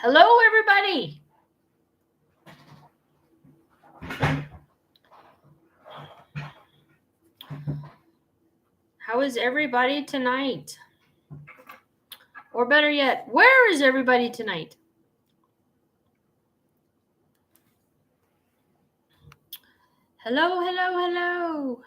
Hello, everybody. How is everybody tonight? Or better yet, where is everybody tonight? Hello, hello, hello.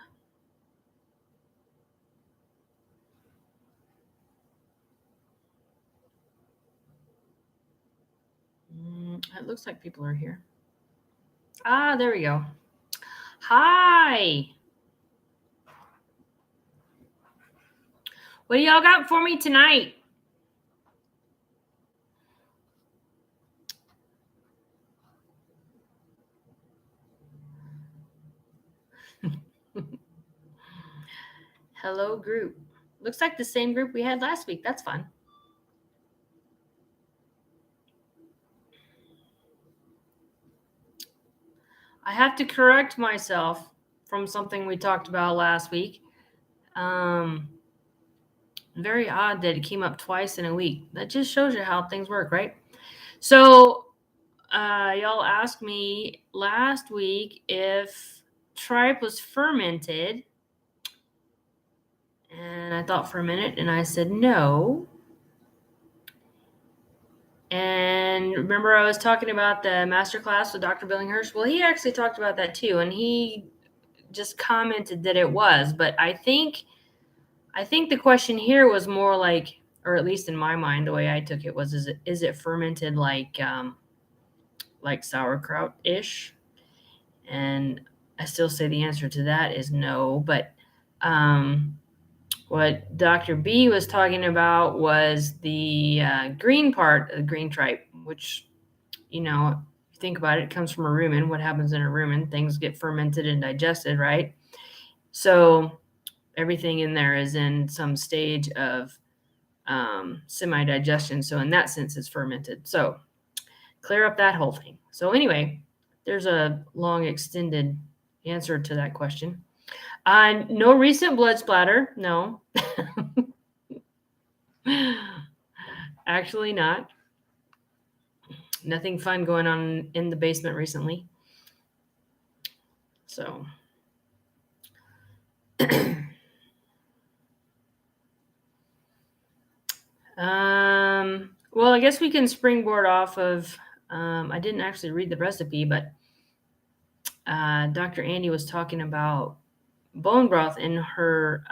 It looks like people are here. Ah, there we go. Hi. What do y'all got for me tonight? Hello, group. Looks like the same group we had last week. That's fun. I have to correct myself from something we talked about last week. Very odd that it came up twice in a week. That just shows you how things work, right? So, y'all asked me last week if tripe was fermented. And I thought for a minute and I said no. And remember, I was talking about the masterclass with Dr. Billinghurst? Well, he actually talked about that too. And he just commented that it was. But I think the question here was more like, or at least in my mind, the way I took it was, is it fermented like sauerkraut-ish? And I still say the answer to that is no. But what Dr. B was talking about was the green part of the green tripe, which, if you think about it, it comes from a rumen. What happens in a rumen? Things get fermented and digested, right? So everything in there is in some stage of semi-digestion. So in that sense, it's fermented. So clear up that whole thing. So anyway, there's a long extended answer to that question. No recent blood splatter. No. Actually not. Nothing fun going on in the basement recently. So. Well, I guess we can springboard off of, I didn't actually read the recipe, but Dr. Andi was talking about bone broth in her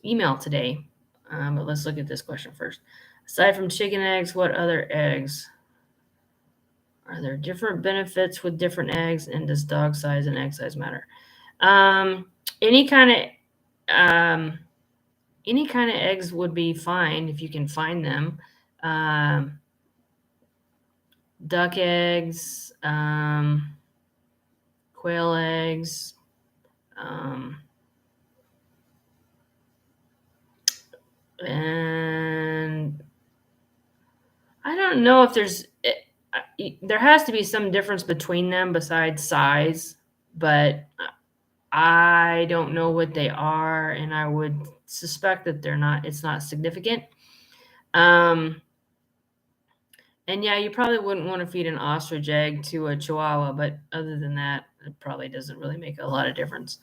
email today. But let's look at this question first. Aside from chicken eggs, what other eggs? Are there different benefits with different eggs, and does dog size and egg size matter? Any kind of eggs would be fine if you can find them. Duck eggs, quail eggs, and I don't know if there has to be some difference between them besides size, but I don't know what they are, and I would suspect that it's not significant. And yeah, you probably wouldn't want to feed an ostrich egg to a Chihuahua, but other than that, it probably doesn't really make a lot of difference.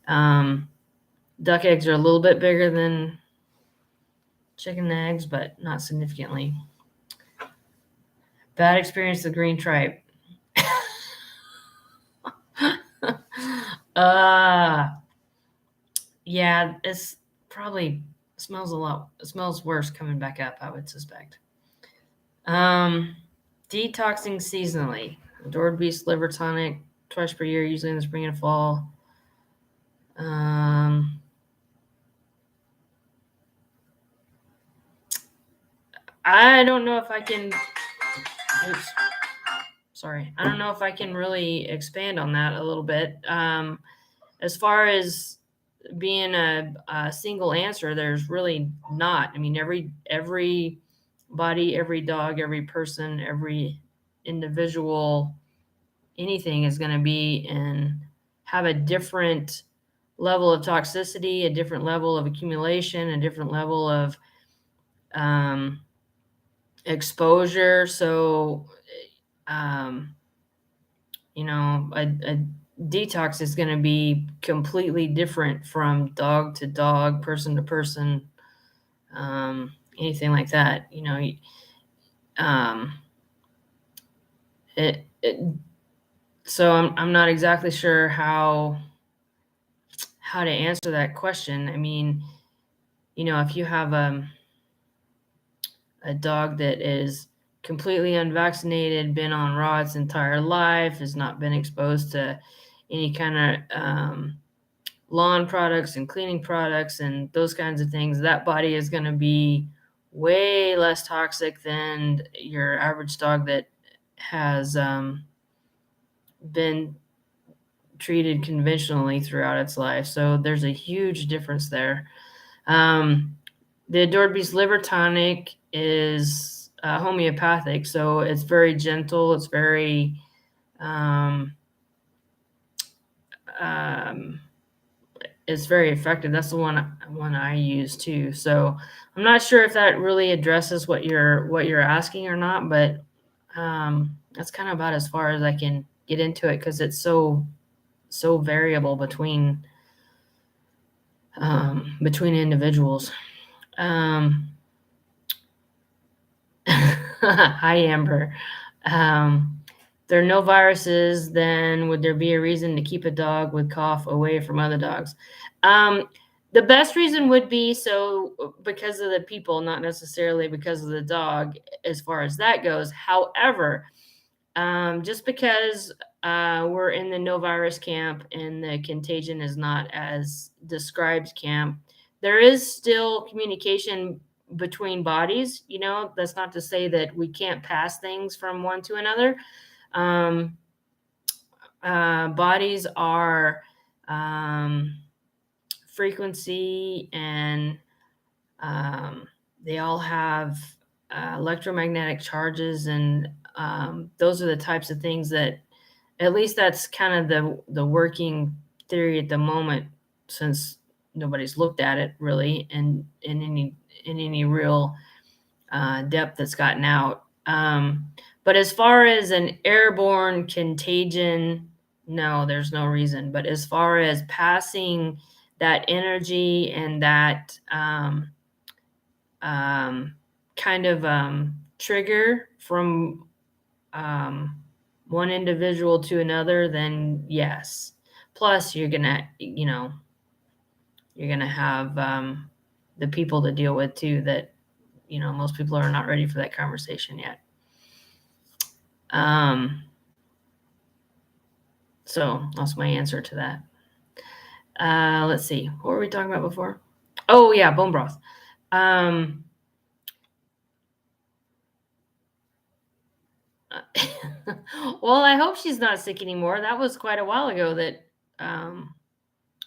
Duck eggs are a little bit bigger than chicken eggs, but not significantly. Bad experience with green tripe. Yeah, it's probably smells worse coming back up, I would suspect. Detoxing seasonally. Adored beast liver tonic twice per year, usually in the spring and fall. I don't know if I can. Oops. Sorry. I don't know if I can really expand on that a little bit. As far as being a single answer, there's really not. I mean, every body, every dog, every person, every individual, anything is going to be and have a different level of toxicity, a different level of accumulation, a different level of exposure. So, um, a detox is going to be completely different from dog to dog, person to person, anything like that. Um, it so I'm not exactly sure how to answer that question. I mean, if you have a dog that is completely unvaccinated, been on raw its entire life, has not been exposed to any kind of lawn products and cleaning products and those kinds of things, that body is going to be way less toxic than your average dog that has been treated conventionally throughout its life. So there's a huge difference there. The Adored Beast Liver Tonic is homeopathic, so it's very gentle. It's very um, it's very effective. That's the one I use too. So I'm not sure if that really addresses what you're asking or not, but that's kind of about as far as I can get into it because it's so variable between individuals. Um, Hi, Amber. There are no viruses, then would there be a reason to keep a dog with cough away from other dogs? Um, the best reason would be so because of the people, not necessarily because of the dog, as far as that goes. However, just because we're in the no virus camp and the contagion is not as described camp, there is still communication between bodies. That's not to say that we can't pass things from one to another. Um, Bodies are um, frequency, and they all have electromagnetic charges, and those are the types of things that, at least that's kind of the working theory at the moment, since nobody's looked at it really in any real depth that's gotten out. But as far as an airborne contagion, no, there's no reason. But as far as passing that energy and that kind of trigger from um, one individual to another, then yes. Plus, you're gonna have the people to deal with too. That most people are not ready for that conversation yet. So that's my answer to that. Let's see. What were we talking about before? Oh yeah, bone broth. Well, I hope she's not sick anymore. That was quite a while ago that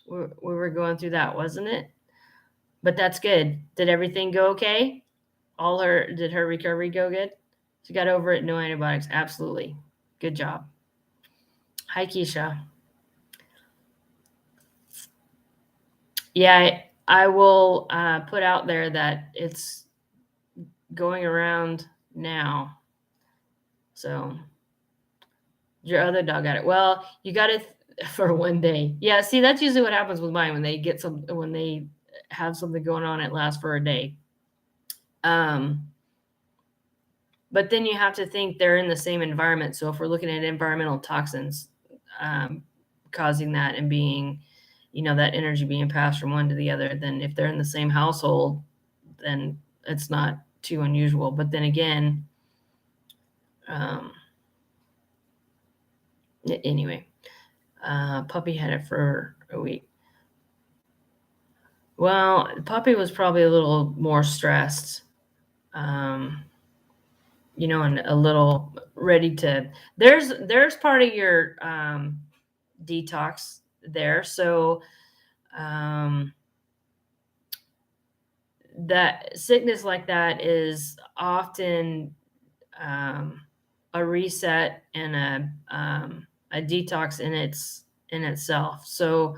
we were going through that, wasn't it? But that's good. Did everything go okay? Did her recovery go good? She got over it, no antibiotics. Absolutely. Good job. Hi, Keisha. Yeah, I will put out there that it's going around now. So your other dog got it. Well, you got it for one day. Yeah, see, that's usually what happens with mine when they have something going on, it lasts for a day. But then you have to think they're in the same environment. So if we're looking at environmental toxins causing that and being, that energy being passed from one to the other, then if they're in the same household, then it's not too unusual. But then again, anyway, puppy had it for a week. Well, puppy was probably a little more stressed, and a little ready to. There's part of your detox there. So that sickness like that is often a reset and a detox in itself. So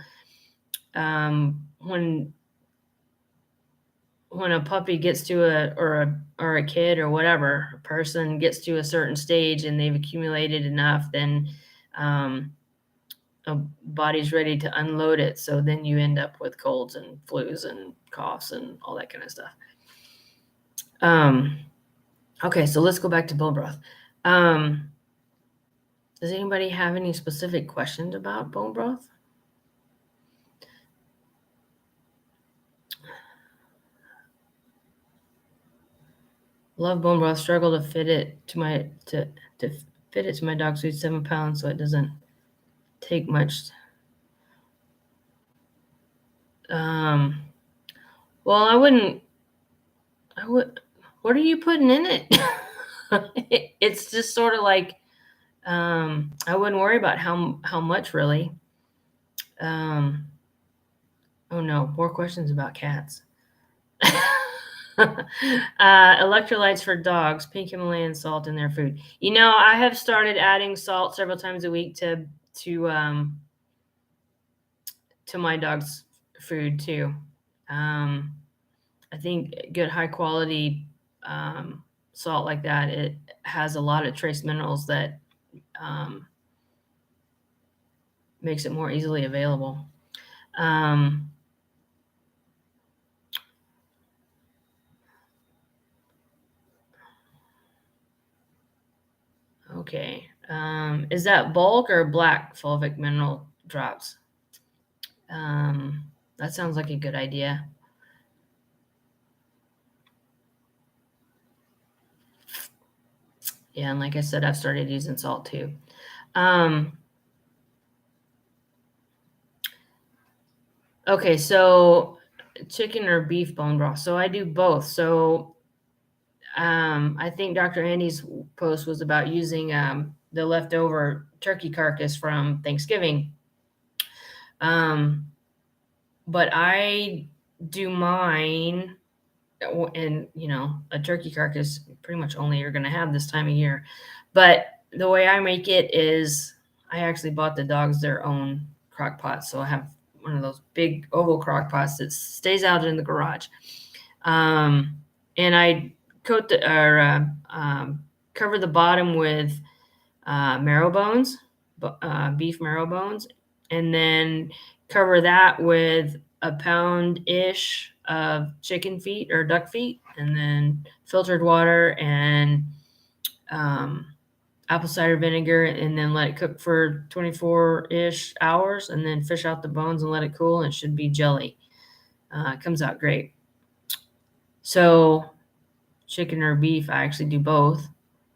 when when a puppy gets to or a kid or whatever, a person gets to a certain stage and they've accumulated enough, then a body's ready to unload it. So then you end up with colds and flus and coughs and all that kind of stuff. Okay, so let's go back to bone broth. Does anybody have any specific questions about bone broth? Love bone broth. Struggle to fit it to my to fit it to my dog's food. 7 pounds, so it doesn't take much. Well, I would. What are you putting in it? It's just sort of like, I wouldn't worry about how much really. Oh no, more questions about cats. Electrolytes for dogs, pink Himalayan salt in their food. I have started adding salt several times a week to my dog's food too. I think good high quality salt like that, it has a lot of trace minerals that makes it more easily available. Okay. Is that bulk or black fulvic mineral drops? That sounds like a good idea. Yeah, and like I said, I've started using salt too. Okay, so chicken or beef bone broth. So I do both. So I think Dr. Andy's post was about using the leftover turkey carcass from Thanksgiving. But I do mine, and a turkey carcass pretty much only you're going to have this time of year. But the way I make it is I actually bought the dogs their own crock pot. So I have one of those big oval crock pots that stays out in the garage. And I coat cover the bottom with marrow bones, beef marrow bones, and then cover that with a pound-ish of chicken feet or duck feet, and then filtered water and apple cider vinegar, and then let it cook for 24-ish hours, and then fish out the bones and let it cool, and it should be jelly. It comes out great. So chicken or beef, I actually do both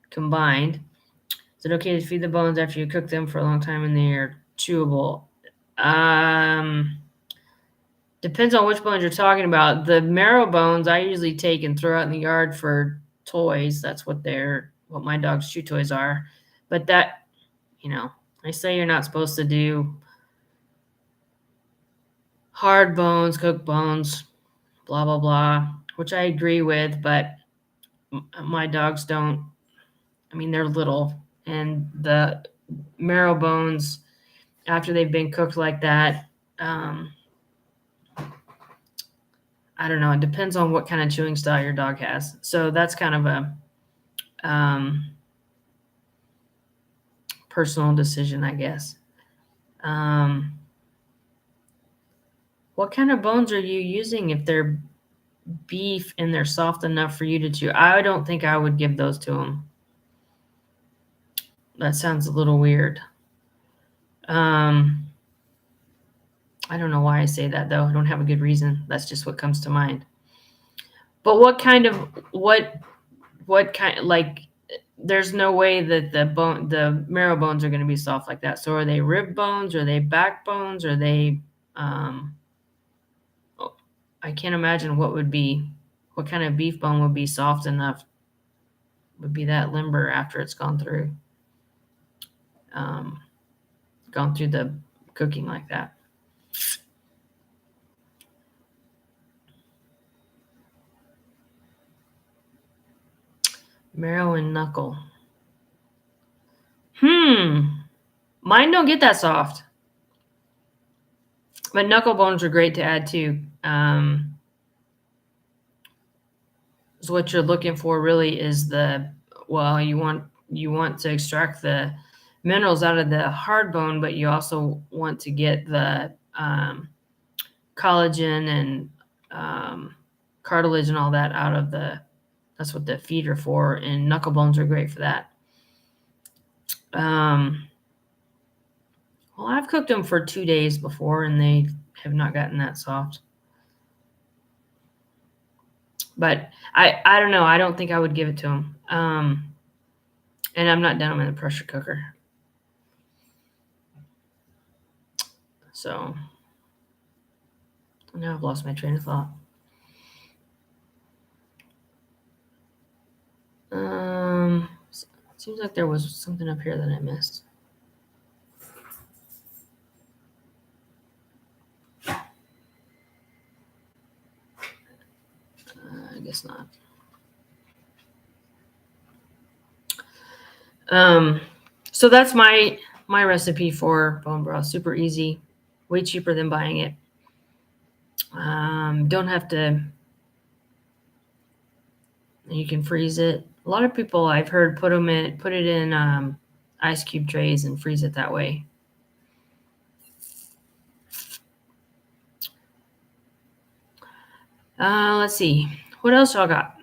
combined. Is it okay to feed the bones after you cook them for a long time and they are chewable? Depends on which bones you're talking about. The marrow bones I usually take and throw out in the yard for toys. That's what my dog's chew toys are. But that, I say you're not supposed to do hard bones, cooked bones, blah, blah, blah, which I agree with, but my dogs don't. I mean, they're little, and the marrow bones, after they've been cooked like that, I don't know. It depends on what kind of chewing style your dog has. So that's kind of a personal decision, I guess. What kind of bones are you using if they're beef and they're soft enough for you to chew? I don't think I would give those to them. That sounds a little weird. I don't know why I say that, though. I don't have a good reason. That's just what comes to mind. But what kind, like, there's no way that the marrow bones are going to be soft like that. So are they rib bones? Are they back bones? Are they, I can't imagine what kind of beef bone would be soft enough, would be that limber after it's gone through the cooking like that. Marrow and knuckle. Mine don't get that soft. But knuckle bones are great to add too. So what you're looking for really is you want to extract the minerals out of the hard bone, but you also want to get the collagen and cartilage and all that out of the. That's what the feet are for, and knuckle bones are great for that. Well, I've cooked them for 2 days before, and they have not gotten that soft. But I don't know. I don't think I would give it to them. And I'm not done them in the pressure cooker. So now I've lost my train of thought. Seems like there was something up here that I missed. I guess not. So that's my recipe for bone broth. Super easy, way cheaper than buying it. Don't have to. You can freeze it. A lot of people I've heard put it in ice cube trays and freeze it that way. Let's see. What else y'all got?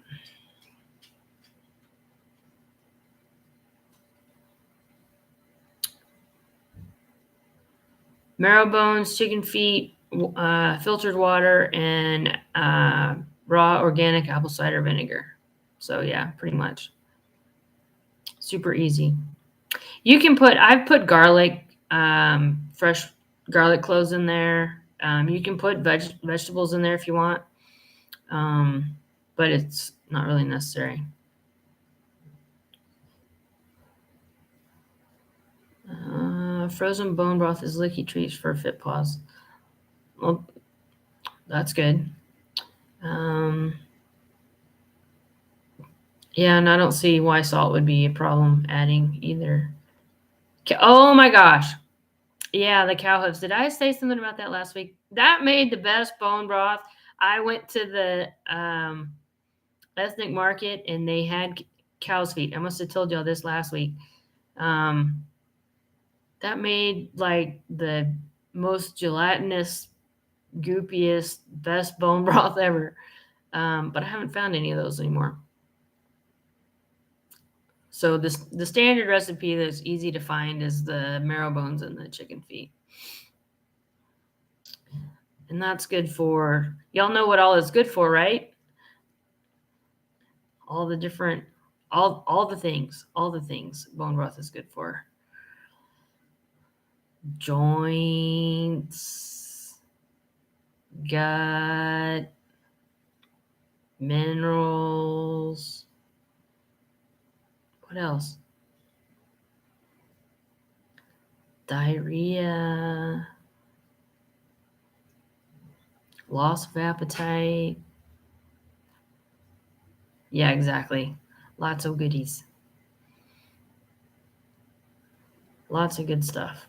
Marrow bones, chicken feet, filtered water, and raw organic apple cider vinegar. So yeah, pretty much. Super easy. You can I've put garlic, fresh garlic cloves in there. You can put vegetables in there if you want, but it's not really necessary. Frozen bone broth is licky treats for fit paws. Well, that's good. Yeah, and I don't see why salt would be a problem adding either. Oh my gosh. Yeah, the cow hooves. Did I say something about that last week? That made the best bone broth. I went to the ethnic market and they had cow's feet. I must have told y'all this last week. That made like the most gelatinous, goopiest, best bone broth ever. But I haven't found any of those anymore. So the standard recipe that's easy to find is the marrow bones and the chicken feet. And that's good for, y'all know what all is good for, right? All the different, all the things bone broth is good for. Joints, gut, minerals. What else? Diarrhea, loss of appetite. Yeah, exactly. Lots of goodies. Lots of good stuff.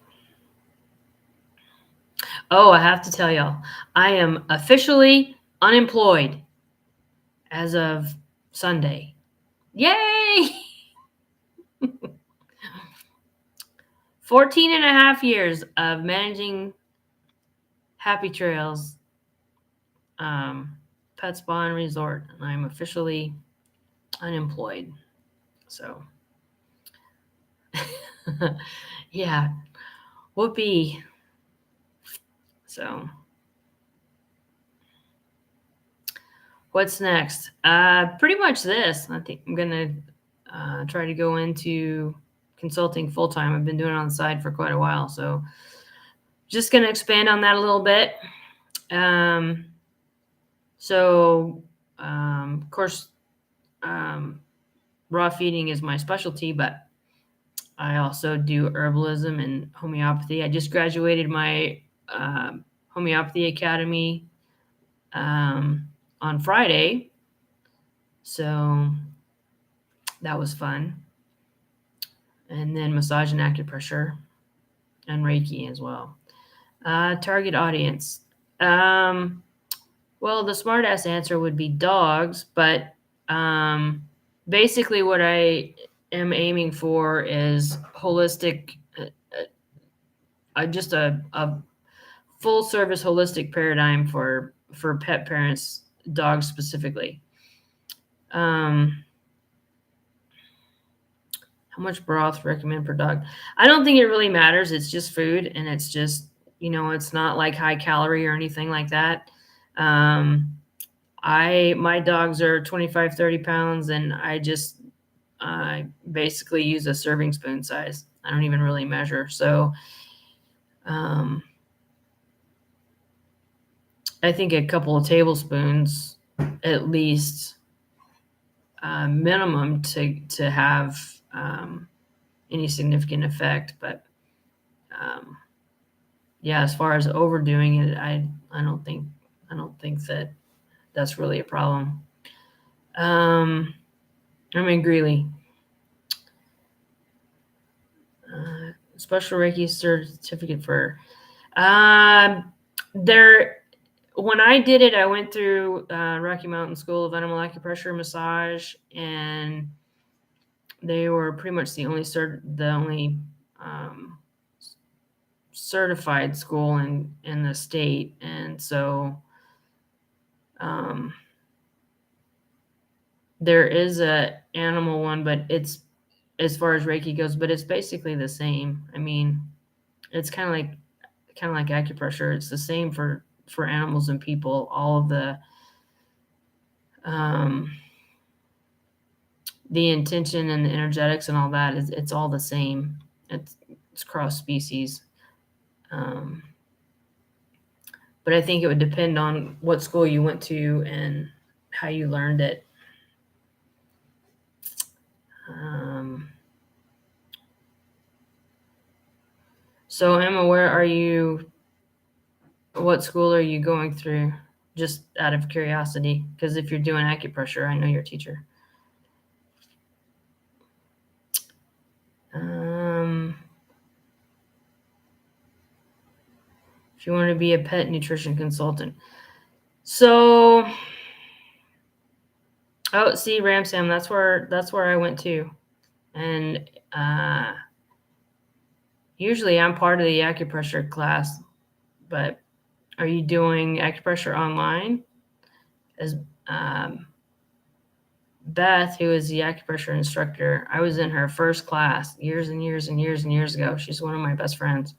Oh, I have to tell y'all, I am officially unemployed as of Sunday. Yay! 14 and a half years of managing Happy Trails Pet Spa and Resort, and I'm officially unemployed. So, yeah, whoopee. So, what's next? Pretty much this. I think I'm gonna try to go into consulting full time. I've been doing it on the side for quite a while, so just gonna expand on that a little bit. Of course, raw feeding is my specialty, but I also do herbalism and homeopathy. I just graduated my homeopathy academy on Friday, so that was fun. And then massage and acupressure and Reiki as well. Target audience. Well, the smartass answer would be dogs, but Basically what I am aiming for is holistic, just a full service holistic paradigm for pet parents, dogs specifically. How much broth recommend per dog? I don't think it really matters. It's just food, and it's just, it's not like high calorie or anything like that. My dogs are 25, 30 pounds, and I basically use a serving spoon size. I don't even really measure. So, I think a couple of tablespoons at least, minimum to have any significant effect. But yeah, as far as overdoing it, I don't think that that's really a problem. Greeley. Special Reiki certificate for there. When I did it, I went through Rocky Mountain School of Animal Acupressure Massage, and they were pretty much the only certified school in the state. And so there is a animal one, but it's, as far as Reiki goes, but it's basically the same. I mean, it's kind of like acupressure. It's the same for animals and people. All of the intention and the energetics and all that it's all the same. It's cross species. But I think it would depend on what school you went to and how you learned it. So Emma, what school are you going through? Just out of curiosity, because if you're doing acupressure, I know you're a teacher. If you want to be a pet nutrition consultant. So, see, Ramsam, that's where I went to. And usually I'm part of the acupressure class, but are you doing acupressure online? As Beth, who is the acupressure instructor, I was in her first class years and years and years and years ago. She's one of my best friends.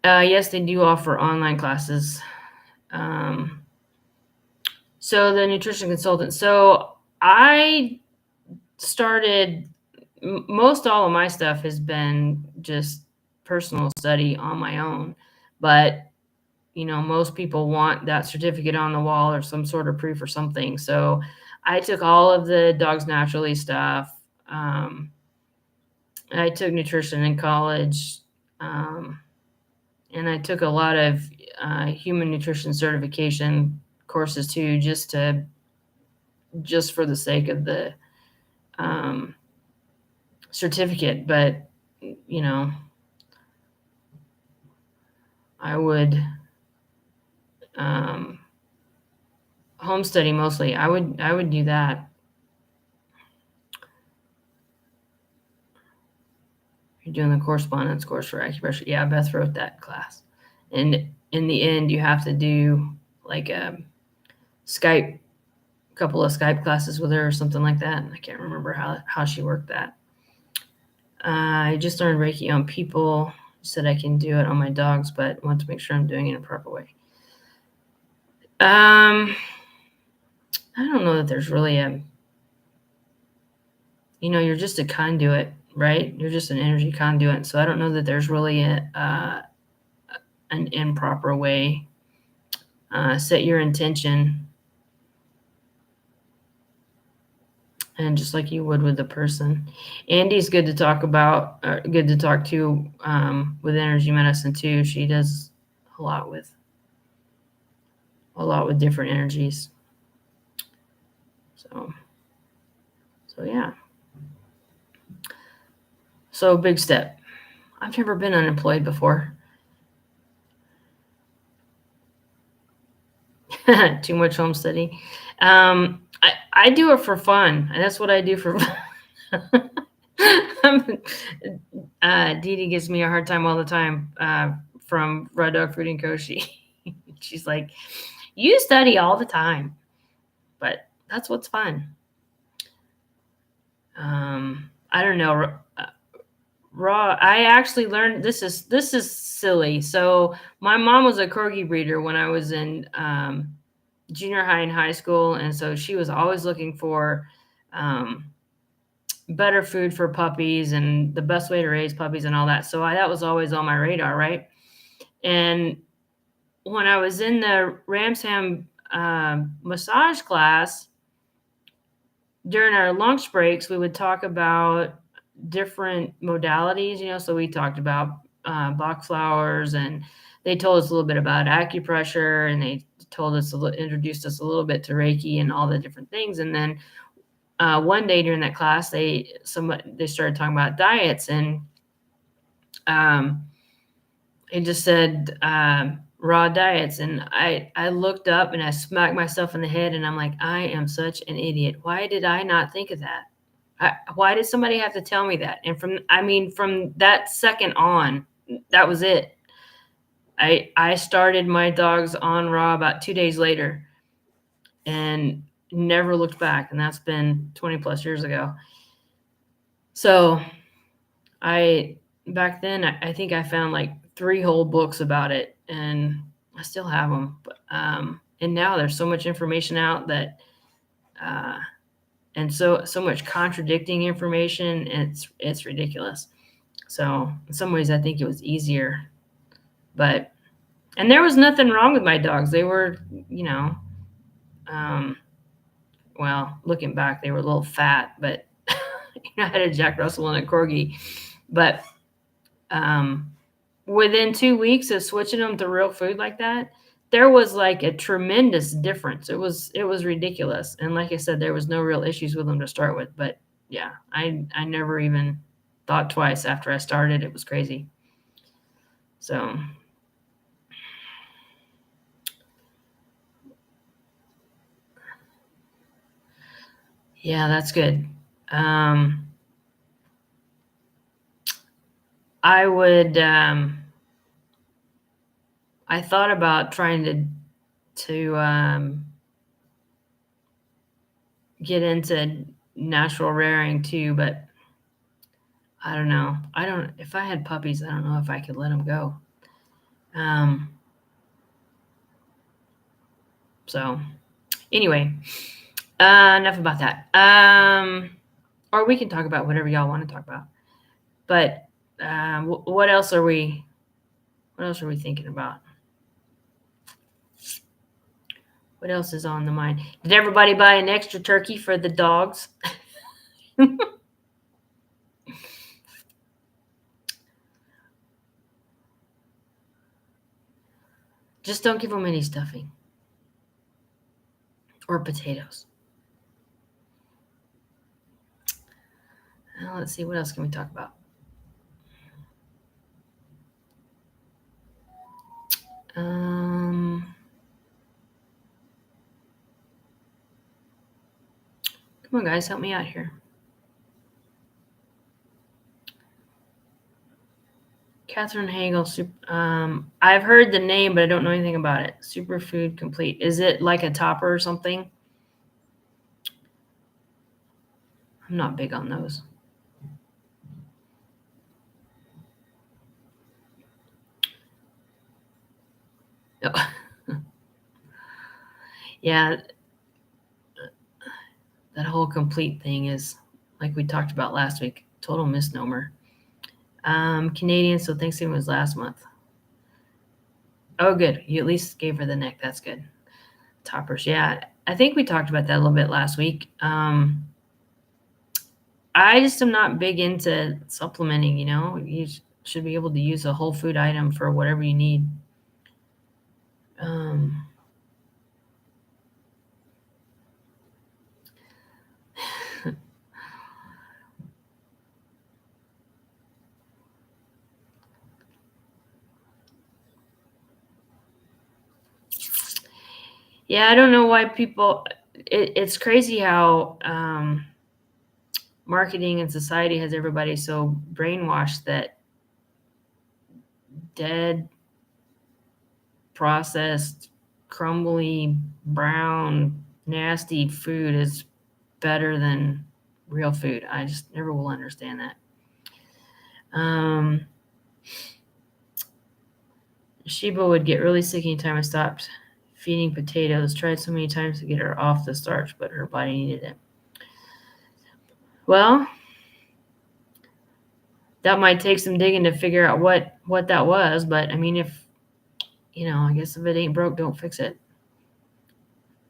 Yes, they do offer online classes. So the nutrition consultant. So I started, most all of my stuff has been just personal study on my own, but most people want that certificate on the wall or some sort of proof or something. So I took all of the Dogs Naturally stuff. I took nutrition in college, and I took a lot of human nutrition certification courses too, just for the sake of the certificate. But I would home study mostly. I would do that. You're doing the correspondence course for acupressure. Yeah, Beth wrote that class. And in the end, you have to do like a couple of Skype classes with her or something like that. And I can't remember how she worked that. I just learned Reiki on people. Said I can do it on my dogs, but want to make sure I'm doing it in a proper way. I don't know that there's really you're just a conduit, right? You're just an energy conduit. So I don't know that there's really an improper way. Set your intention, and just like you would with a person. Andi's good to talk to with energy medicine too. She does a lot with different energies. So yeah. So big step. I've never been unemployed before. Too much homesteading. I do it for fun. And that's what I do for fun. Dee Dee gives me a hard time all the time from Raw Dog Food and Koshi. She's like, you study all the time, but that's what's fun. I don't know. Raw. I actually learned this is silly. So my mom was a corgi breeder when I was in junior high and high school, and so she was always looking for um, better food for puppies and the best way to raise puppies and all that. So that was always on my radar, right? And when I was in the Ramsham massage class, during our lunch breaks, we would talk about different modalities, so we talked about Bach flowers, and they told us a little bit about acupressure, and they told us introduced us a little bit to Reiki and all the different things. And then one day during that class, they started talking about diets, and it just said raw diets, and I looked up and I smacked myself in the head, and I'm like, I am such an idiot. Why did I not think of that? Why did somebody have to tell me that? And from that second on, that was it. I started my dogs on raw about 2 days later and never looked back, and that's been 20 plus years ago. So back then I think I found like 3 whole books about it, and I still have them. But, and now there's so much information out that, and so much contradicting information. It's ridiculous. So in some ways, I think it was easier, and there was nothing wrong with my dogs. They were, well, looking back, they were a little fat, but I had a Jack Russell and a Corgi, but within 2 weeks of switching them to real food like that, there was like a tremendous difference. It was ridiculous. And like I said, there was no real issues with them to start with. But yeah, I never even thought twice after I started. It was crazy. So yeah, that's good. I would. I thought about trying to get into natural rearing too, but I don't know. If I had puppies, I don't know if I could let them go. So anyway, enough about that. Or we can talk about whatever y'all want to talk about. But what else are we thinking about? What else is on the mind? Did everybody buy an extra turkey for the dogs? Just don't give them any stuffing or potatoes. Let's see, what else can we talk about? Come on, guys, help me out here. Catherine Hagel. I've heard the name, but I don't know anything about it. Superfood Complete. Is it like a topper or something? I'm not big on those. Oh. Yeah, that whole complete thing is, like we talked about last week, total misnomer. Canadian, so Thanksgiving was last month. Oh, good. You at least gave her the neck. That's good. Toppers. Yeah, I think we talked about that a little bit last week. I just am not big into supplementing, You should be able to use a whole food item for whatever you need. Yeah, I don't know why people. It's crazy how marketing and society has everybody so brainwashed that dead, processed, crumbly, brown, nasty food is better than real food. I just never will understand that. Sheba would get really sick anytime I stopped feeding potatoes. Tried so many times to get her off the starch, but her body needed it. Well, that might take some digging to figure out what that was, but I mean, if I guess if it ain't broke, don't fix it.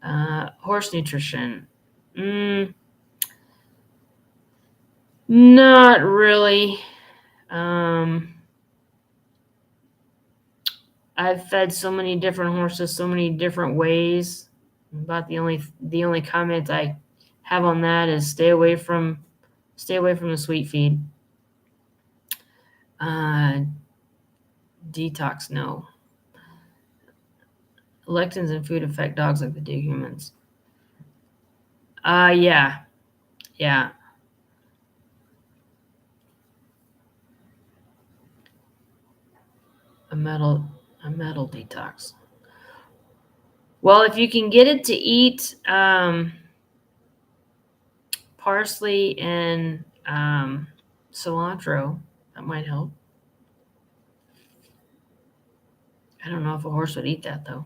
Horse nutrition. Not really. I've fed so many different horses so many different ways. About the only comment I have on that is stay away from the sweet feed. Detox, no. Lectins in food affect dogs like they do humans. Yeah. Yeah. A metal detox. Well, if you can get it to eat parsley and cilantro, that might help. I don't know if a horse would eat that though.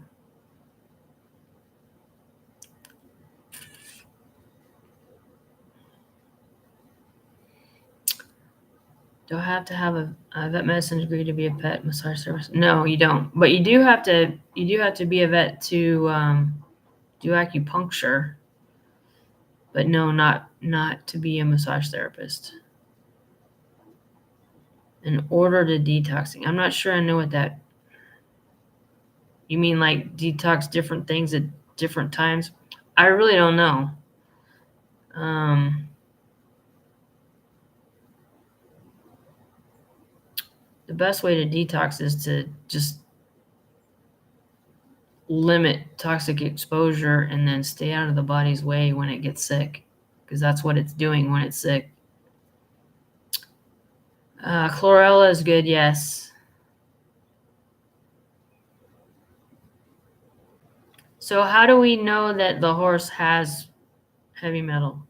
Do I have to have a vet medicine degree to be a pet massage service? No, you don't. But you do have to be a vet to do acupuncture. But no, not to be a massage therapist. In order to detoxing. I'm not sure I know what that. You mean like detox different things at different times? I really don't know. The best way to detox is to just limit toxic exposure and then stay out of the body's way when it gets sick, because that's what it's doing when it's sick. Chlorella is good, yes. So how do we know that the horse has heavy metal?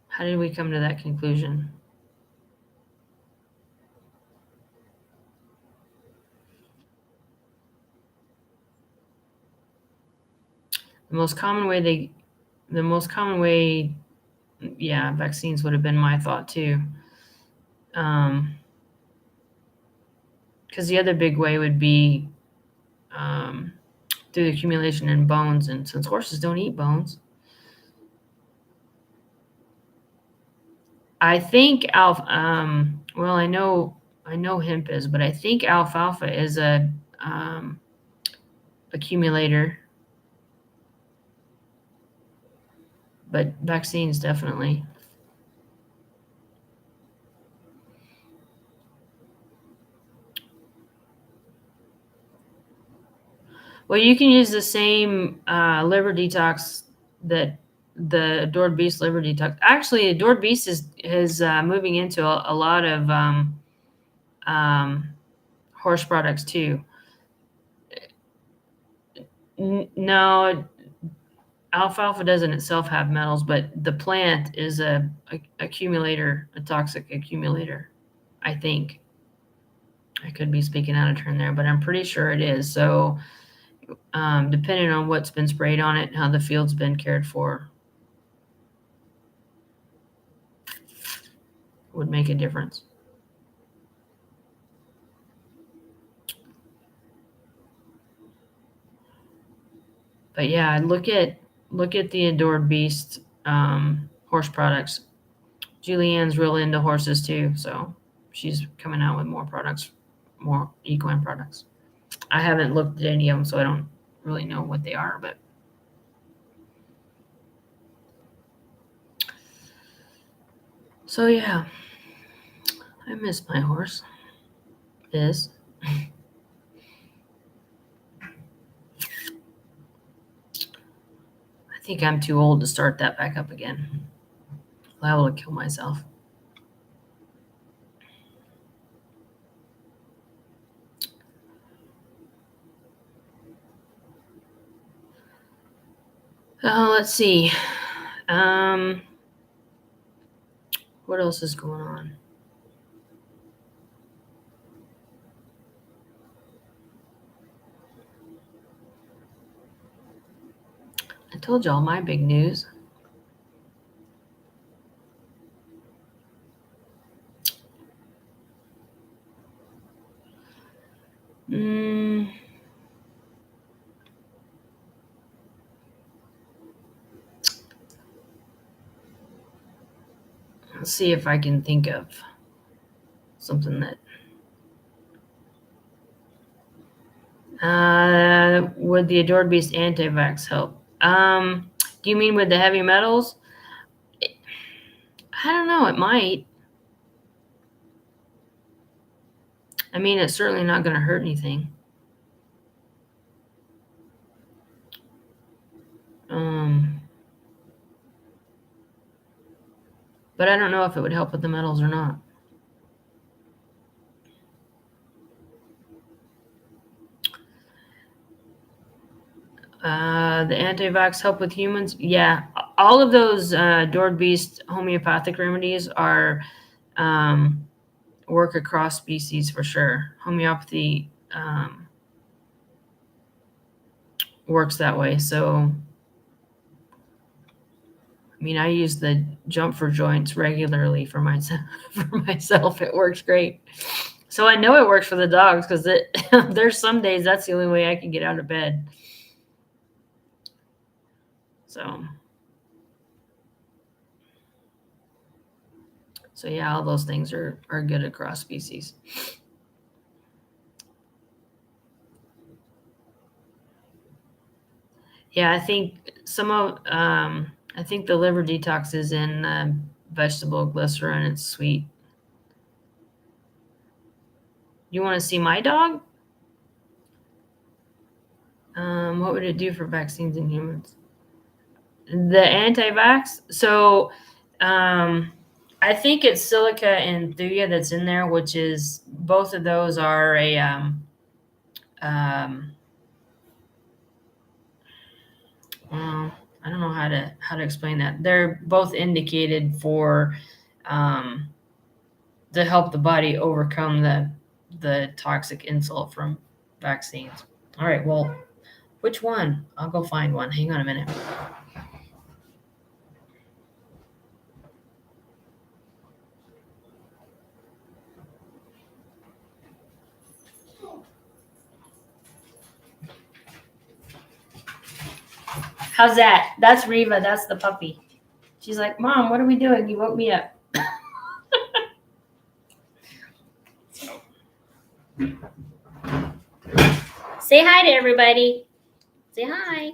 How did we come to that conclusion? The most common way, yeah, vaccines would have been my thought too. Because the other big way would be through the accumulation in bones, and since horses don't eat bones, I think well, I know hemp is, but I think alfalfa is a accumulator, but vaccines definitely. Well, you can use the same liver detox that the adored beast liver detox. Actually, adored beast is moving into a lot of um, horse products too. No, alfalfa doesn't itself have metals, but the plant is a accumulator, a toxic accumulator. I think I could be speaking out of turn there, but I'm pretty sure it is. So, depending on what's been sprayed on it, and how the field's been cared for, would make a difference. But yeah, look at the adored beast horse products. Julianne's really into horses too, so she's coming out with more products, more equine products. I haven't looked at any of them, so I don't really know what they are, but so yeah, I miss my horse. Biz. think I'm too old to start that back up again. I'll liable to kill myself. Let's see. What else is going on? I told y'all my big news. Let's see if I can think of something that would the Adored Beast anti-vax help? Do you mean with the heavy metals? I don't know. It might. I mean, it's certainly not going to hurt anything. But I don't know if it would help with the metals or not. The anti-vax help with humans? Yeah. All of those Adored Beast homeopathic remedies are work across species for sure. Homeopathy works that way. So, I mean, I use the jump for joints regularly for myself. It works great. So I know it works for the dogs because there's some days that's the only way I can get out of bed. So yeah, all those things are good across species. Yeah, I think I think the liver detox is in vegetable glycerin. It's sweet. You want to see my dog? What would it do for vaccines in humans? The anti-vax? So I think it's silica and thuya that's in there, which is both of those are a well, I don't know how to explain that. They're both indicated for to help the body overcome the toxic insult from vaccines. All right, well, which one? I'll go find one. Hang on a minute. How's that? That's Reva. That's the puppy. She's like, Mom, what are we doing? You woke me up. Say hi to everybody. Say hi.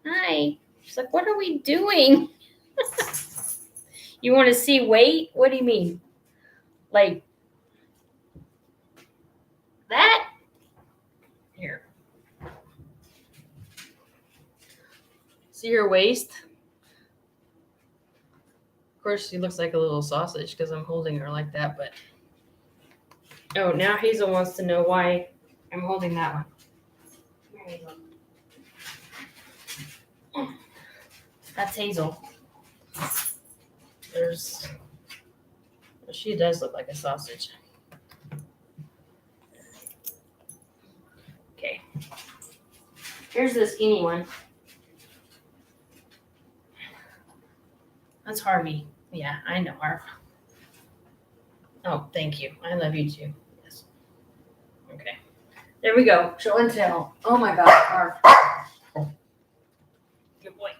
Hi. She's like, what are we doing? You want to see weight? What do you mean? Like that? Here. See her waist? Of course, she looks like a little sausage because I'm holding her like that, but... Oh, now Hazel wants to know why I'm holding that one. Here, Hazel. That's Hazel. She does look like a sausage. Okay. Here's the skinny one. That's Harvey. Yeah, I know Harv. Oh, thank you. I love you too. Yes. Okay. There we go. Show and tell. Oh my God, Harv. Good boy.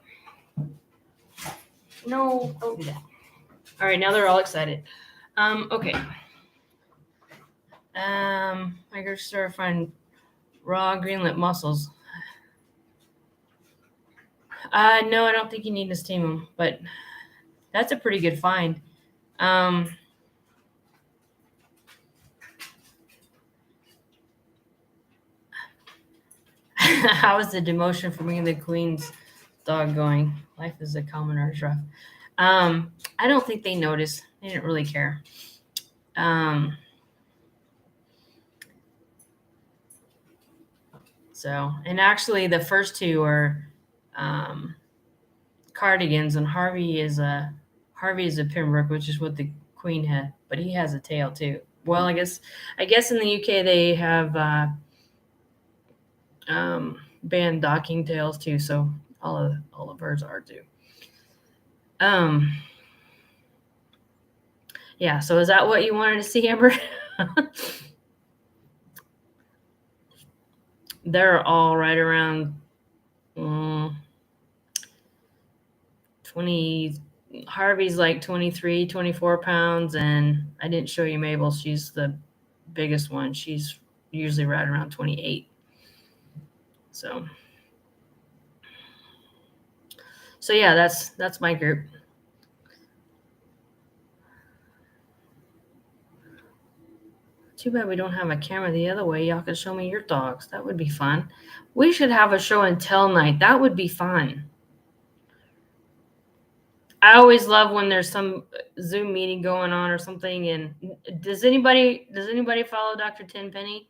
No, don't do that. All right, now they're all excited. Okay. I gotta start finding raw greenlet mussels. No, I don't think you need to steam them, but that's a pretty good find. How was the demotion for being the Queen's dog going. Life is a commoner's rough. I don't think they noticed. They didn't really care. So, and actually, the first two are cardigans, and Harvey is a Pembroke, which is what the queen had, but he has a tail too. Well, I guess in the UK they have banned docking tails too, so all of hers are too. Yeah. So is that what you wanted to see, Amber? They're all right around 20. Harvey's like 23, 24 pounds, and I didn't show you Mabel. She's the biggest one. She's usually right around 28. So yeah, that's my group. Too bad we don't have a camera the other way. Y'all could show me your dogs. That would be fun. We should have a show and tell night. That would be fun. I always love when there's some Zoom meeting going on or something. And does anybody follow Dr. Tenpenny?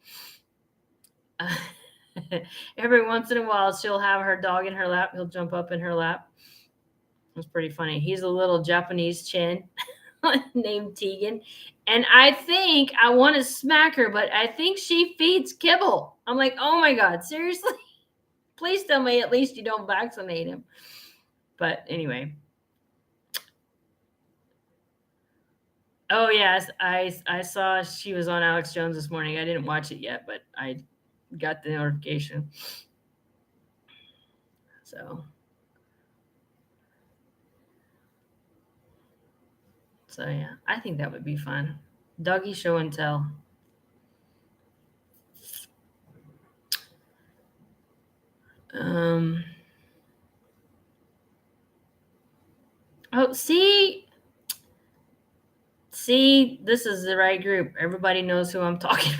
Every once in a while, she'll have her dog in her lap. He'll jump up in her lap. It's pretty funny. He's a little Japanese chin named Tegan. And I think I want to smack her, but I think she feeds kibble. I'm like, oh my God, seriously? Please tell me at least you don't vaccinate him. But anyway. Oh, yes. I saw she was on Alex Jones this morning. I didn't watch it yet, but I got the notification. So yeah, I think that would be fun. Doggy show and tell. Oh, see, this is the right group. Everybody knows who I'm talking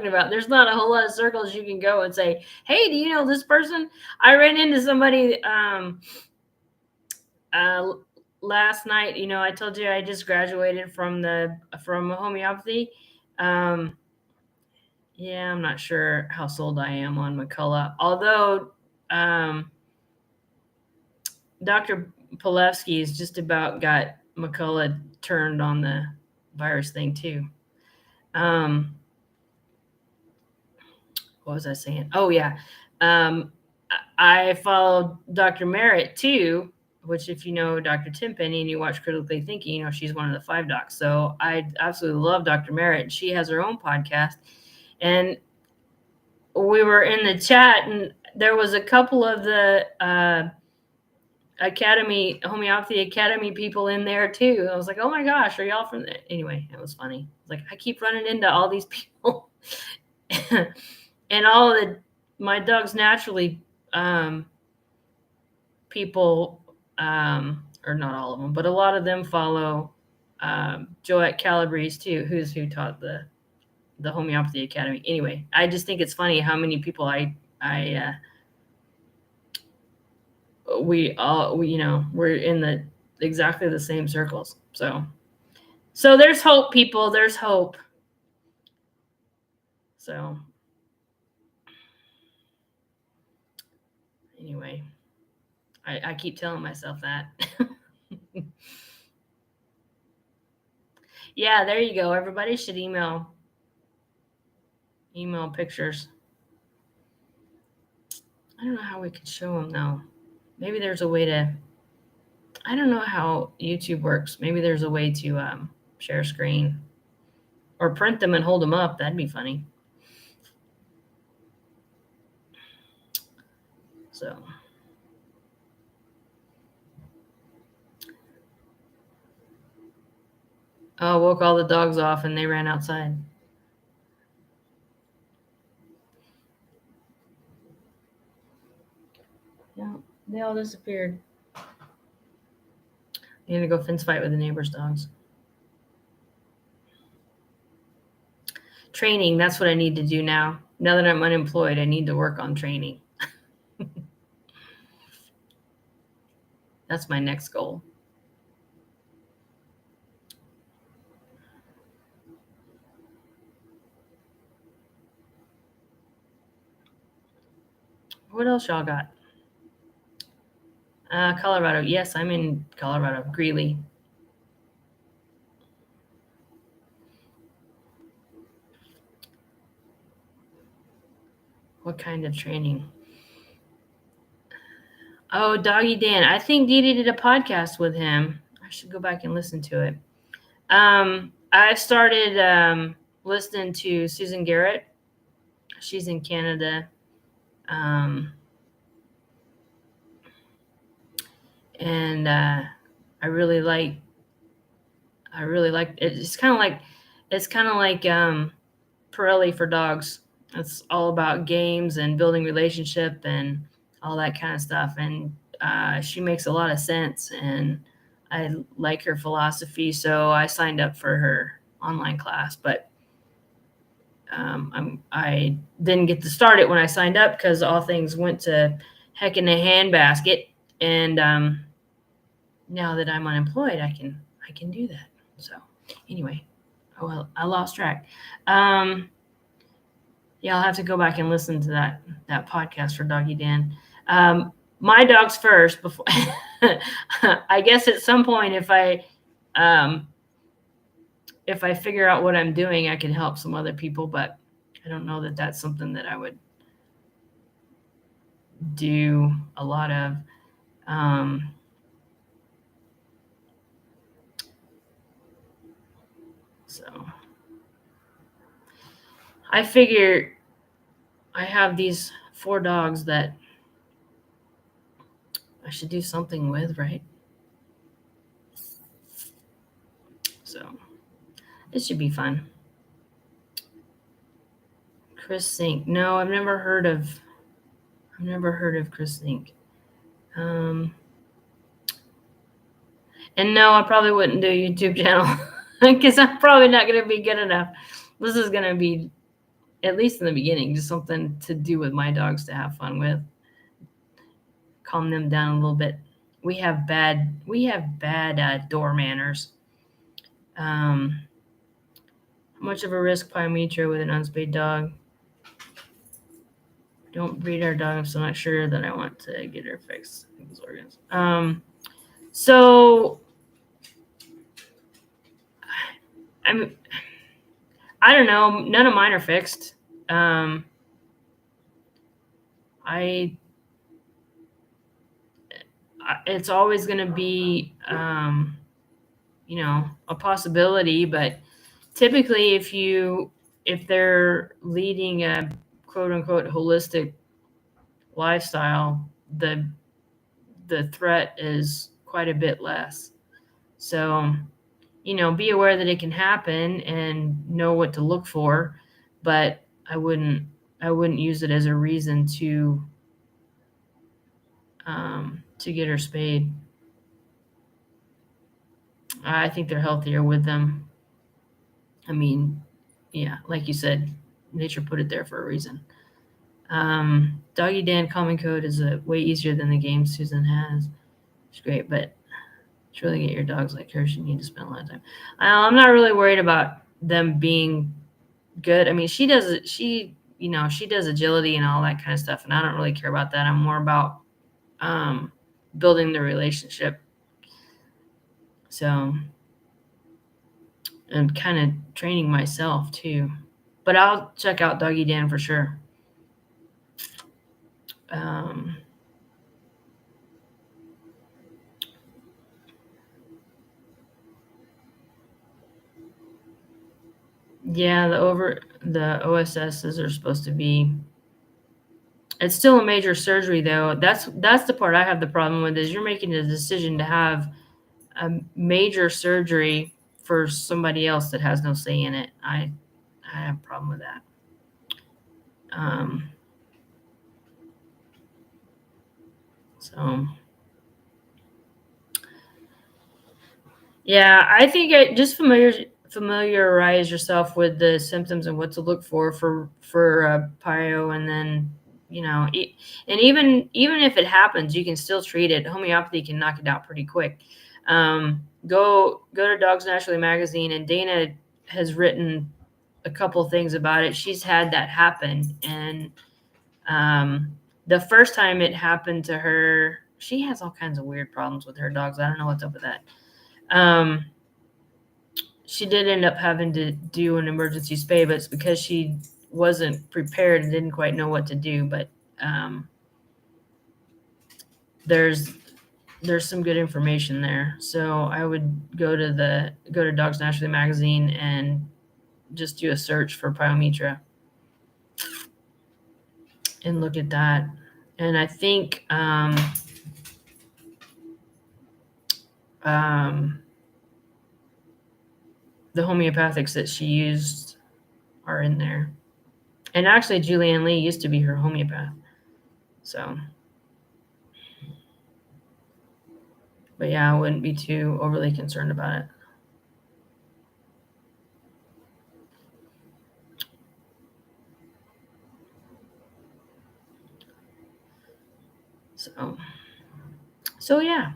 about. There's not a whole lot of circles you can go and say, hey, do you know this person? I ran into somebody last night. You know, I told you I just graduated from homeopathy. Yeah, I'm not sure how sold I am on McCullough, although Dr. Palevsky's just about got McCullough turned on the virus thing too. What was I saying? Oh yeah. I followed Dr. Merritt too, which if you know Dr. Tenpenny and you watch Critically Thinking, you know she's one of the 5 docs. So I absolutely love Dr. Merritt. She has her own podcast. And we were in the chat and there was a couple of the homeopathy academy people in there too. I was like, oh my gosh, are y'all from there? Anyway, it was funny. Like I keep running into all these people and all of my dogs naturally people or not all of them, but a lot of them follow Joette Calabrese too, who taught the homeopathy academy. Anyway, I just think it's funny how many people we we're in exactly the same circles. So there's hope, people. There's hope. So anyway, I keep telling myself that. Yeah, there you go. Everybody should email pictures. I don't know how we could show them though. Maybe there's a way to. I don't know how YouTube works. Maybe there's a way to share screen or print them and hold them up. That'd be funny. So. Oh, woke all the dogs off and they ran outside. Yeah, they all disappeared. I need to go fence fight with the neighbor's dogs. Training, that's what I need to do now. Now that I'm unemployed, I need to work on training. That's my next goal. What else y'all got? Colorado. Yes, I'm in Colorado. Greeley. What kind of training? Oh, Doggy Dan. I think Dee Dee did a podcast with him. I should go back and listen to it. I started listening to Susan Garrett. She's in Canada. And I really like it. It's kind of like Pirelli for dogs. It's all about games and building relationship and all that kind of stuff. And she makes a lot of sense, and I like her philosophy. So I signed up for her online class, but I didn't get to start it when I signed up because all things went to heck in a handbasket. And now that I'm unemployed, I can do that. So anyway, oh well, I lost track. Yeah, I'll have to go back and listen to that podcast for Doggy Dan. My dogs first before I guess at some point if I figure out what I'm doing, I can help some other people, but I don't know that that's something that I would do a lot of. So I figure I have these 4 dogs that I should do something with, right? So it should be fun. Chris Sink. No, I've never heard of Chris Sink. And no, I probably wouldn't do a YouTube channel because I'm probably not going to be good enough. This is going to be, at least in the beginning, just something to do with my dogs to have fun with. Calm them down a little bit. We have bad door manners. How much of a risk pyometra with an unspayed dog? Don't breed our dog, so I'm not sure that I want to get her fixed. These organs. So I don't know. None of mine are fixed. It's always going to be, a possibility, but typically if they're leading a quote unquote holistic lifestyle, the threat is quite a bit less. So, be aware that it can happen and know what to look for, but I wouldn't use it as a reason to get her spayed. I think they're healthier with them. I mean, yeah, like you said, nature put it there for a reason. Doggy Dan Common Code is way easier than the game Susan has. It's great, but to really get your dogs like hers, you need to spend a lot of time. I'm not really worried about them being good. I mean, she does agility and all that kind of stuff, and I don't really care about that. I'm more about building the relationship. So, and kind of training myself too. But I'll check out Doggy Dan for sure. Yeah, the OSSs are supposed to be. It's still a major surgery though. That's the part I have the problem with, is you're making a decision to have a major surgery for somebody else that has no say in it. I have a problem with that. So yeah, I think just familiarize yourself with the symptoms and what to look for pyo, and then and even if it happens, you can still treat it. Homeopathy can knock it out pretty quick. Go to Dogs Naturally magazine, and Dana has written a couple things about it. She's had that happen, and the first time it happened to her, she has all kinds of weird problems with her dogs. I don't know what's up with that. She did end up having to do an emergency spay, but it's because she wasn't prepared and didn't quite know what to do. But there's some good information there. So I would go to Dogs Naturally magazine and just do a search for pyometra and look at that. And I think the homeopathics that she used are in there. And actually, Julianne Lee used to be her homeopath. So, but yeah, I wouldn't be too overly concerned about it. So yeah.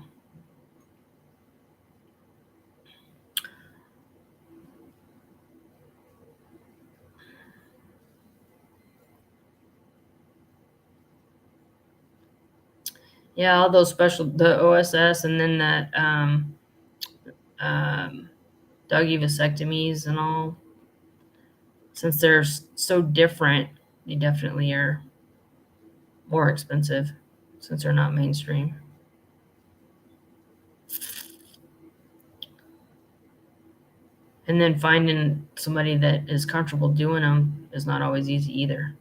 Yeah, all those the OSS, and then that doggy vasectomies and all. Since they're so different, they definitely are more expensive since they're not mainstream. And then finding somebody that is comfortable doing them is not always easy either.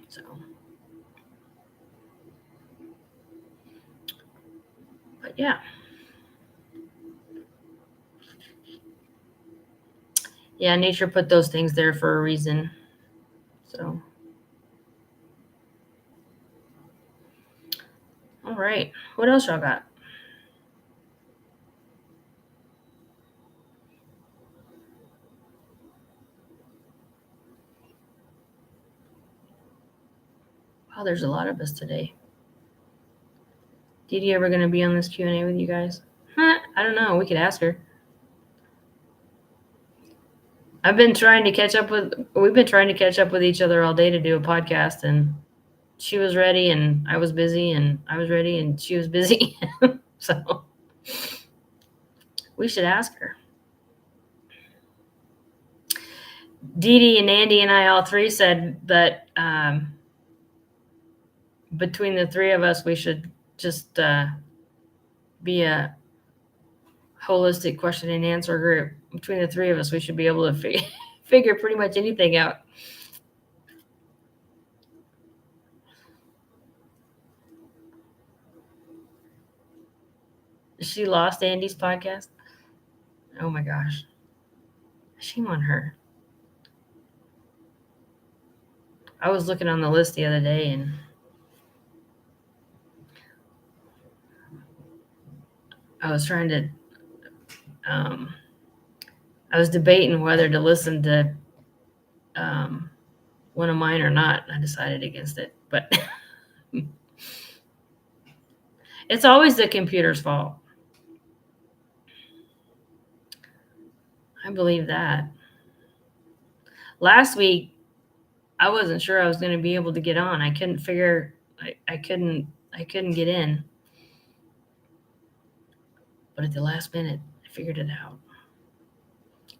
So, but yeah. Yeah, nature put those things there for a reason. So, all right. What else y'all got? Wow, there's a lot of us today. Dee ever going to be on this Q&A with you guys? I don't know. We could ask her. We've been trying to catch up with each other all day to do a podcast, and she was ready and I was busy, and I was ready and she was busy. So we should ask her. Dee and Andi and I all three said that between the three of us, we should just be a holistic question and answer group. Between the three of us, we should be able to figure pretty much anything out. She lost Andi's podcast. Oh my gosh. Shame on her. I was looking on the list the other day, and I was trying to I was debating whether to listen to one of mine or not. I decided against it, but it's always the computer's fault. I believe that. Last week, I wasn't sure I was going to be able to get on. I couldn't figure. I couldn't get in. But at the last minute, I figured it out.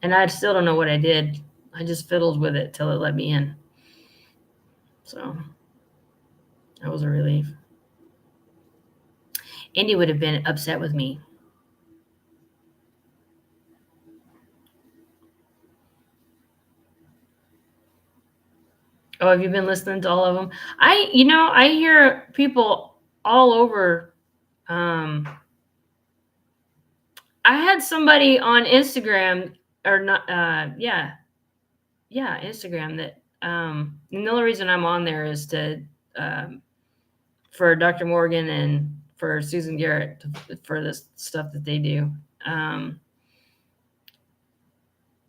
And I still don't know what I did. I just fiddled with it till it let me in. So that was a relief. Andi would have been upset with me. Oh, have you been listening to all of them? I hear people all over. I had somebody on Instagram or not. Instagram that. And the only reason I'm on there is to for Dr. Morgan and for Susan Garrett for this stuff that they do.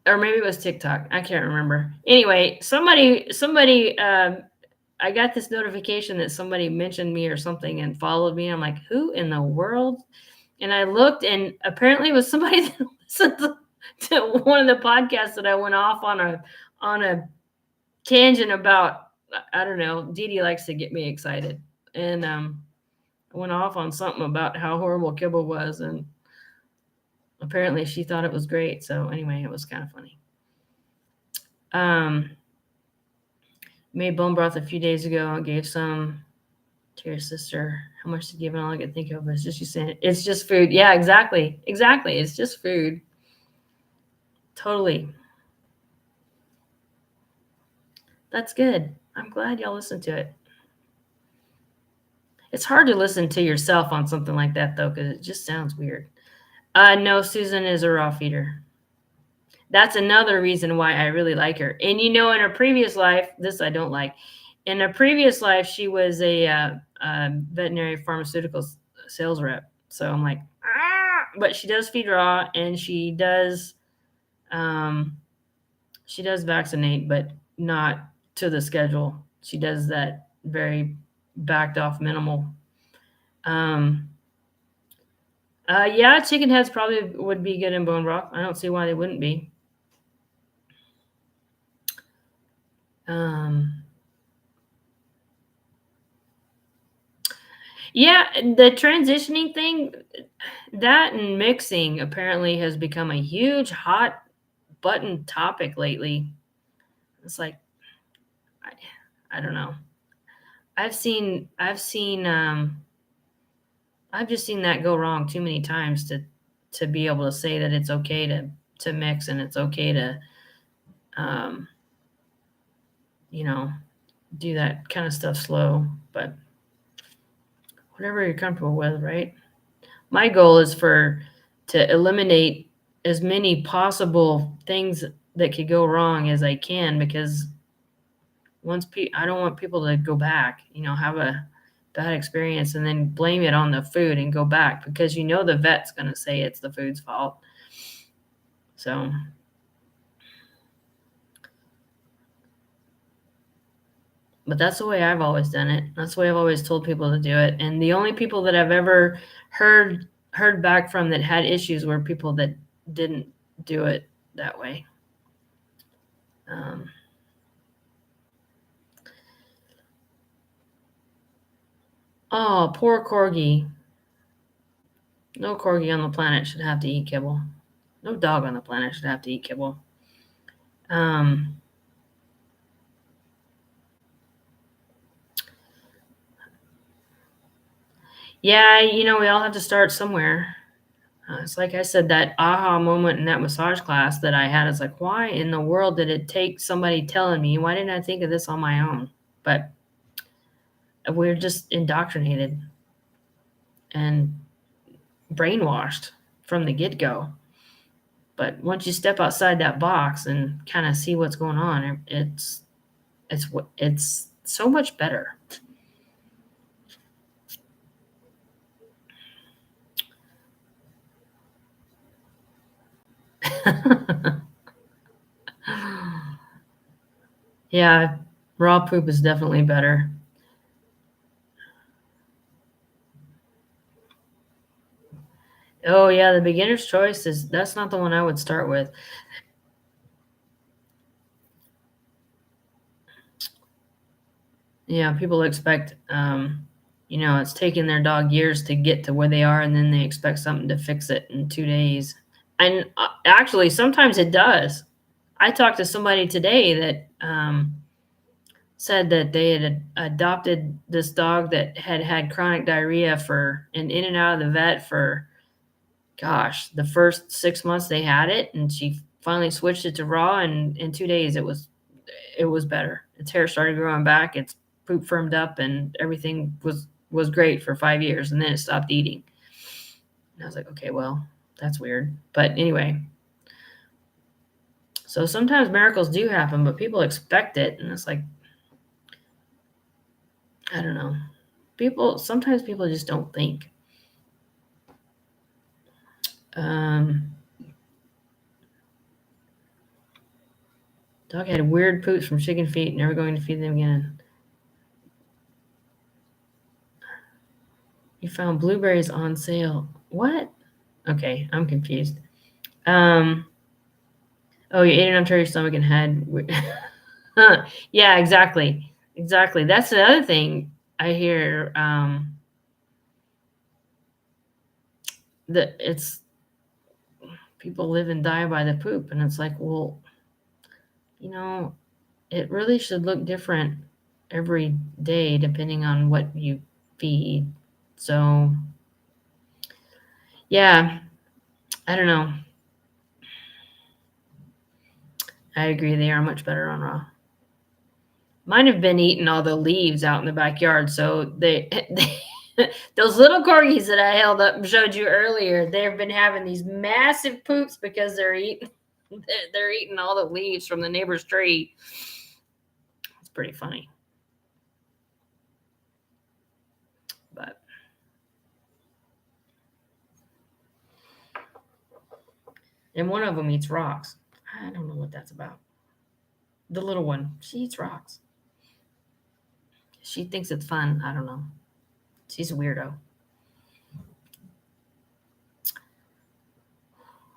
or maybe it was TikTok. I can't remember. Anyway, somebody, I got this notification that somebody mentioned me or something and followed me. I'm like, who in the world? And I looked, and apparently it was somebody that listened to one of the podcasts that I went off on a tangent about. I don't know. Dee Dee likes to get me excited, and I went off on something about how horrible kibble was, and apparently she thought it was great. So anyway, it was kind of funny. Um, Made bone broth a few days ago. I gave some to your sister. How much to give? And all I could think of was just you saying it's just food. Yeah, exactly. Exactly. It's just food. Totally. That's good. I'm glad y'all listened to it. It's hard to listen to yourself on something like that, though, because it just sounds weird. No, Susan is a raw feeder. That's another reason why I really like her. And in her previous life, this I don't like. In a previous life, she was a veterinary pharmaceuticals sales rep. So I'm like, but she does feed raw, and she does vaccinate, but not to the schedule. She does that very backed off minimal. Yeah, chicken heads probably would be good in bone broth. I don't see why they wouldn't be. Yeah, the transitioning thing, that and mixing apparently has become a huge hot button topic lately. It's like, I, I don't know. I've just seen that go wrong too many times to be able to say that it's okay to mix, and it's okay to, um, you know, do that kind of stuff slow, but whatever you're comfortable with, right? My goal is to eliminate as many possible things that could go wrong as I can, because I don't want people to go back, have a bad experience and then blame it on the food and go back, because the vet's going to say it's the food's fault. So but that's the way I've always done it. That's the way I've always told people to do it. And the only people that I've ever heard back from that had issues were people that didn't do it that way. Oh, poor corgi. No corgi on the planet should have to eat kibble. No dog on the planet should have to eat kibble. Yeah, we all have to start somewhere. It's like I said, that aha moment in that massage class that I had is like, why in the world did it take somebody telling me? Why didn't I think of this on my own? But we're just indoctrinated and brainwashed from the get-go. But once you step outside that box and kind of see what's going on, it's so much better. Yeah, raw poop is definitely better. Oh yeah, the beginner's choice that's not the one I would start with. Yeah, people expect, it's taking their dog years to get to where they are, and then they expect something to fix it in 2 days. And actually, sometimes it does. I talked to somebody today that said that they had adopted this dog that had had chronic diarrhea and in and out of the vet for, gosh, the first 6 months they had it, and she finally switched it to raw, and in 2 days it was better. Its hair started growing back, its poop firmed up, and everything was great for 5 years, and then it stopped eating. And I was like, okay, well, that's weird. But anyway, so sometimes miracles do happen, but people expect it, and it's like, I don't know. Sometimes people just don't think. Dog had weird poops from chicken feet. Never going to feed them again. You found blueberries on sale. What? Okay, I'm confused. Oh, you ate it onto your stomach and had. Yeah, exactly. Exactly. That's the other thing I hear. That it's people live and die by the poop, and it's like, well, it really should look different every day depending on what you feed. So, yeah, I don't know. I agree. They are much better on raw. Mine have been eating all the leaves out in the backyard. So they those little corgis that I held up and showed you earlier, they've been having these massive poops because they're eating all the leaves from the neighbor's tree. It's pretty funny. But and one of them eats rocks. I don't know what that's about. The little one, she eats rocks. She thinks it's fun. I don't know. She's a weirdo.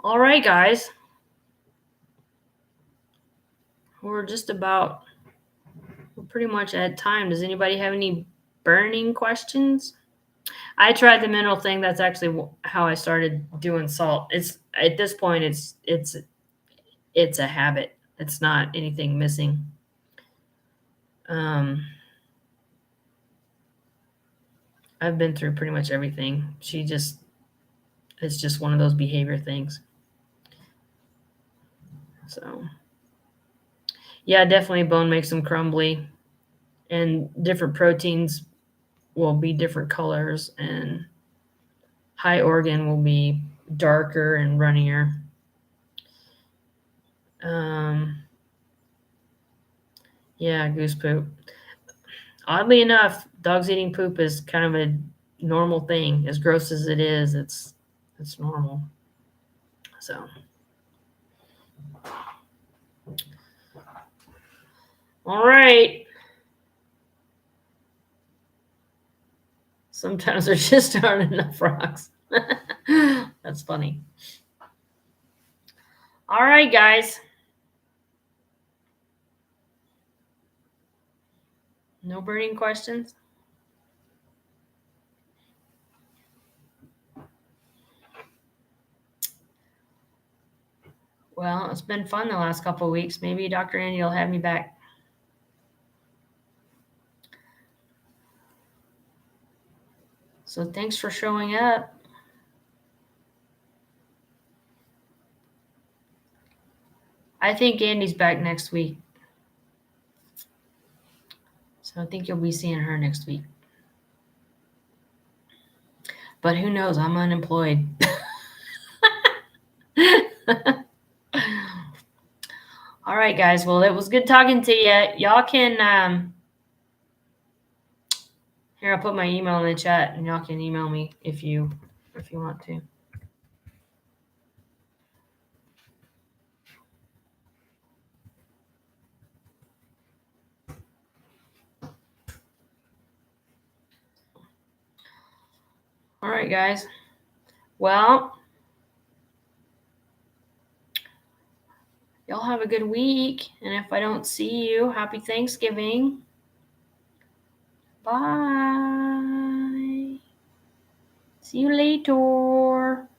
All right, guys. We're pretty much at time. Does anybody have any burning questions? I tried the mineral thing. That's actually how I started doing salt. It's at this point, it's a habit. It's not anything missing. I've been through pretty much everything. It's just one of those behavior things. So, yeah, definitely bone makes them crumbly, and different proteins will be different colors, and high organ will be darker and runnier. Yeah, goose poop. Oddly enough, dogs eating poop is kind of a normal thing. As gross as it is, it's normal. So, all right. Sometimes there just aren't enough rocks. That's funny. All right, guys. No burning questions? Well, it's been fun the last couple of weeks. Maybe Dr. Andi will have me back. So thanks for showing up. I think Andi's back next week. So I think you'll be seeing her next week. But who knows? I'm unemployed. All right, guys. Well, it was good talking to you. Y'all can here, I'll put my email in the chat, and y'all can email me if you want to. All right, guys. Well, y'all have a good week. And if I don't see you, happy Thanksgiving. Bye. See you later.